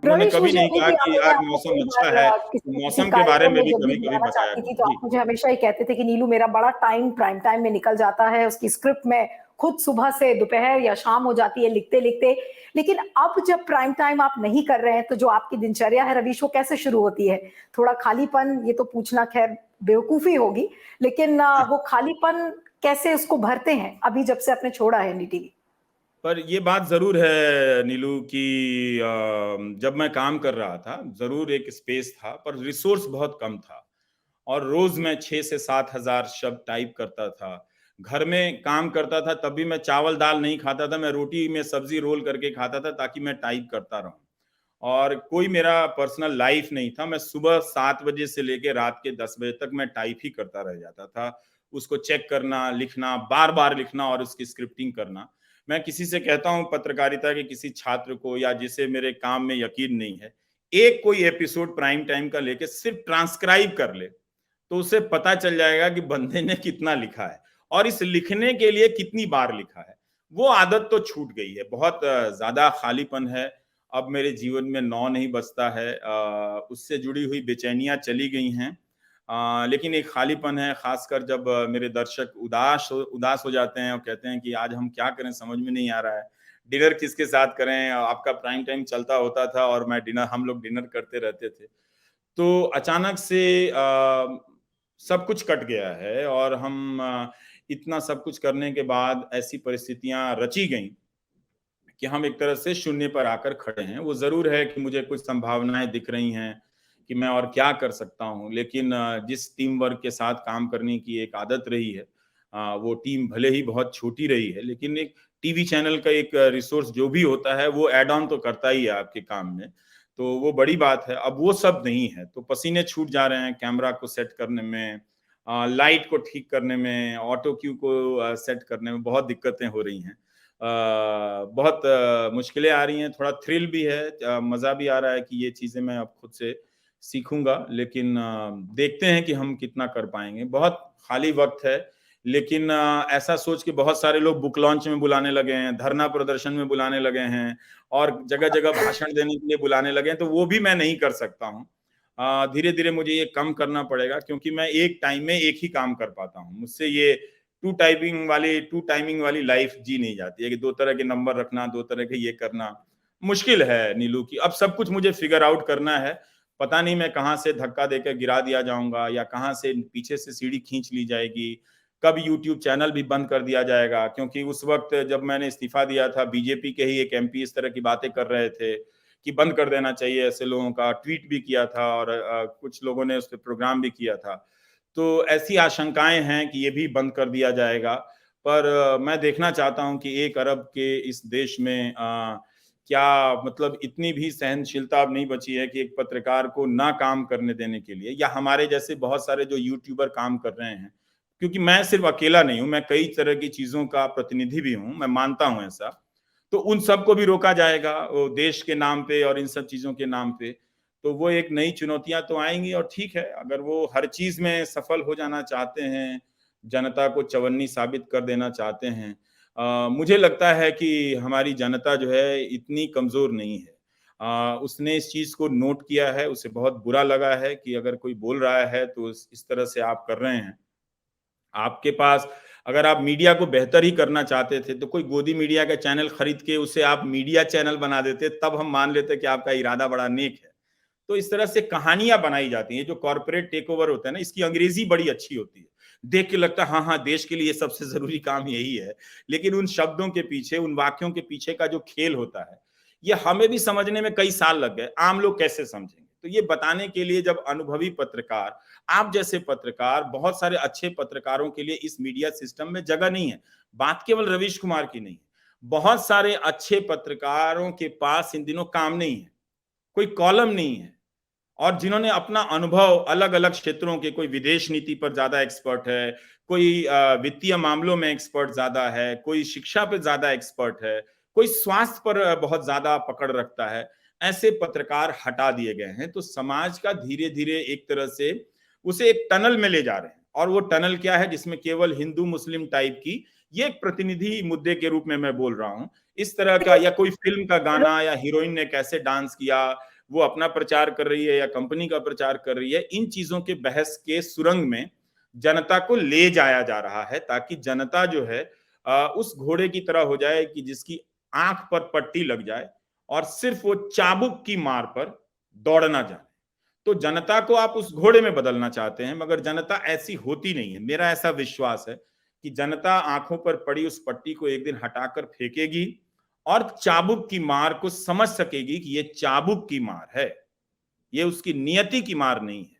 उन्होंने रवीश, कभी मुझे नहीं कहा देखिए कि मैं आज आपको मौसम कई अच्छा बार है, किसी न किसी मौसम के बारे कार्यक्रम में में भी जब भी कभी-कभी बुलाना बताया चाहती थी, तो करें। आप जी। मुझे हमेशा ही कहते थे कि नीलू मेरा बड़ा टाइम प्राइम टाइम में निकल जाता है, उसकी स्क्रिप्ट में खुद सुबह से दोपहर या शाम हो जाती है लिखते-लिखते। लेकिन अब जब प्राइम टाइम आप नहीं कर रहे हैं, तो जो आपकी दिनचर्या है रवीश, वो कैसे शुरू होती है? थोड़ा खालीपन, ये तो पूछना खैर बेवकूफ़ी होगी, लेकिन वो खालीपन कैसे उसको भरते हैं, अभी जब से आपने छोड़ा है एनडीटीवी? पर ये बात ज़रूर है नीलू कि जब मैं काम कर रहा था, ज़रूर एक स्पेस था, पर रिसोर्स बहुत कम था और रोज़ मैं 6 से 7 हज़ार शब्द टाइप करता था। घर में काम करता था, तब भी मैं चावल-दाल नहीं खाता था, मैं रोटी में सब्ज़ी रोल करके खाता था ताकि मैं टाइप करता रहूँ। और कोई मेरा पर्सनल लाइफ़ नहीं था, मैं सुबह 7 बजे से लेके रात के 10 बजे तक मैं टाइप ही करता रह जाता था। उसको चेक करना, लिखना, बार-बार लिखना और उसकी स्क्रिप्टिंग करना। मैं किसी से कहता हूँ पत्रकारिता के किसी छात्र को या जिसे मेरे काम में यकीन नहीं है, एक कोई एपिसोड प्राइम टाइम का लेके सिर्फ ट्रांसक्राइब कर ले, तो उसे पता चल जाएगा कि बंदे ने कितना लिखा है और इस लिखने के लिए कितनी बार लिखा है। वो आदत तो छूट गई है, बहुत ज़्यादा खालीपन है। अब मेरे जीवन में नौ नहीं बजता है, उससे जुड़ी हुई बेचैनियाँ चली गई हैं। लेकिन एक खालीपन है, खासकर जब मेरे दर्शक उदास हो जाते हैं और कहते हैं कि आज हम क्या करें, समझ में नहीं आ रहा है। डिनर किसके साथ करें? आपका प्राइम टाइम चलता होता था और हम लोग डिनर करते रहते थे। तो अचानक से सब कुछ कट गया है और हम इतना सब कुछ करने के बाद ऐसी परिस्थितियाँ रची गईं कि हम एक तरह से शून्य पर आकर खड़े हैं। वो ज़रूर है कि मुझे कुछ संभावनाएँ दिख रही हैं कि मैं और क्या कर सकता हूँ। लेकिन जिस टीम वर्क के साथ काम करने की एक आदत रही है, वो टीम भले ही बहुत छोटी रही है, लेकिन एक टीवी चैनल का एक रिसोर्स जो भी होता है, वो ऐड ऑन तो करता ही है आपके काम में। तो वो बड़ी बात है। अब वो सब नहीं है, तो पसीने छूट जा रहे हैं कैमरा को सेट करने में, लाइट को ठीक करने में, ऑटो क्यू को सेट करने में बहुत दिक्कतें हो रही हैं। बहुत मुश्किलें आ रही हैं, थोड़ा थ्रिल भी है, मज़ा भी आ रहा है कि ये चीज़ें मैं अब खुद से सीखूँगा, लेकिन देखते हैं कि हम कितना कर पाएँगे। बहुत खाली वक़्त है, लेकिन ऐसा सोच के बहुत सारे लोग बुक लॉन्च में बुलाने लगे हैं, धरना प्रदर्शन में बुलाने लगे हैं और जगह-जगह भाषण देने के लिए बुलाने लगे हैं, तो वो भी मैं नहीं कर सकता हूँ। धीरे-धीरे मुझे ये कम करना पड़ेगा क्योंकि मैं एक टाइम में एक ही काम कर पाता हूँ। मुझसे ये टू टाइमिंग वाली लाइफ जी नहीं जाती है कि 2 तरह के नंबर रखना, 2 तरह के ये करना, मुश्किल है नीलू की। अब सब कुछ मुझे फिगर आउट करना है। पता नहीं मैं कहाँ से धक्का देकर गिरा दिया जाऊँगा या कहाँ से पीछे से सीढ़ी खींच ली जाएगी। कब यूट्यूब चैनल भी बंद कर दिया जाएगा क्योंकि उस वक़्त जब मैंने इस्तीफ़ा दिया था, बीजेपी के ही एक एमपी इस तरह की बातें कर रहे थे कि बंद कर देना चाहिए ऐसे लोगों का। ट्वीट भी किया था और कुछ लोगों ने उस पे प्रोग्राम भी किया था। तो ऐसी आशंकाएँ हैं कि ये भी बंद कर दिया जाएगा। पर मैं देखना चाहता हूँ कि 1 अरब के इस देश में क्या मतलब इतनी भी सहनशीलता अब नहीं बची है कि एक पत्रकार को ना काम करने देने के लिए या हमारे जैसे बहुत सारे जो यूट्यूबर काम कर रहे हैं। क्योंकि मैं सिर्फ़ अकेला नहीं हूँ, मैं कई तरह की चीज़ों का प्रतिनिधि भी हूँ, मैं मानता हूँ ऐसा। तो उन सबको भी रोका जाएगा, वो देश के नाम पे और इन सब चीज़ों के नाम पे। तो वो एक नई चुनौतियाँ तो आएँगी और ठीक है, अगर वो हर चीज़ में सफल हो जाना चाहते हैं, जनता को चवन्नी साबित कर देना चाहते हैं, मुझे लगता है कि हमारी जनता जो है इतनी कमज़ोर नहीं है। उसने इस चीज़ को नोट किया है, उसे बहुत बुरा लगा है कि अगर कोई बोल रहा है तो इस तरह से आप कर रहे हैं। आपके पास अगर आप मीडिया को बेहतर ही करना चाहते थे, तो कोई गोदी मीडिया का चैनल खरीद के उसे आप मीडिया चैनल बना देते, तब हम मान लेते कि आपका इरादा बड़ा नेक है। तो इस तरह से कहानियाँ बनाई जाती हैं, जो कॉर्पोरेट टेकओवर होता है ना, इसकी अंग्रेज़ी बड़ी अच्छी होती है। देख के लगता है हाँ, हाँ, देश के लिए सबसे ज़रूरी काम यही है। लेकिन उन शब्दों के पीछे, उन वाक्यों के पीछे का जो खेल होता है, ये हमें भी समझने में कई साल लग गए। आम लोग कैसे समझेंगे? तो ये बताने के लिए जब अनुभवी पत्रकार, आप जैसे पत्रकार, बहुत सारे अच्छे पत्रकारों के लिए इस मीडिया सिस्टम में जगह नहीं है। बात केवल रवीश कुमार की नहीं है। बहुत सारे अच्छे पत्रकारों के पास इन दिनों काम नहीं है। कोई कॉलम नहीं है। और जिन्होंने अपना अनुभव अलग-अलग क्षेत्रों के, कोई विदेश नीति पर ज़्यादा एक्सपर्ट है, कोई वित्तीय मामलों में एक्सपर्ट ज़्यादा है, कोई शिक्षा पे ज़्यादा एक्सपर्ट है, कोई स्वास्थ्य पर बहुत ज़्यादा पकड़ रखता है, ऐसे पत्रकार हटा दिए गए हैं। तो समाज का धीरे-धीरे एक तरह से उसे एक टनल में ले जा रहे हैं और वो टनल क्या है जिसमें केवल हिंदू-मुस्लिम टाइप की ये एक प्रतिनिधि मुद्दे के रूप में मैं बोल रहा हूँ। इस तरह का या कोई फ़िल्म का गाना या हीरोइन ने कैसे डांस किया, वो अपना प्रचार कर रही है या कंपनी का प्रचार कर रही है, इन चीजों के बहस के सुरंग में जनता को ले जाया जा रहा है, ताकि जनता जो है उस घोड़े की तरह हो जाए कि जिसकी आंख पर पट्टी लग जाए और सिर्फ वो चाबुक की मार पर दौड़ना जाने। तो जनता को आप उस घोड़े में बदलना चाहते हैं, मगर जनता ऐसी होती नहीं है। मेरा ऐसा विश्वास है कि जनता आंखों पर पड़ी उस पट्टी को एक दिन हटाकर फेंकेगी और चाबुक की मार को समझ सकेगी कि ये चाबुक की मार है, ये उसकी नियति की मार नहीं है।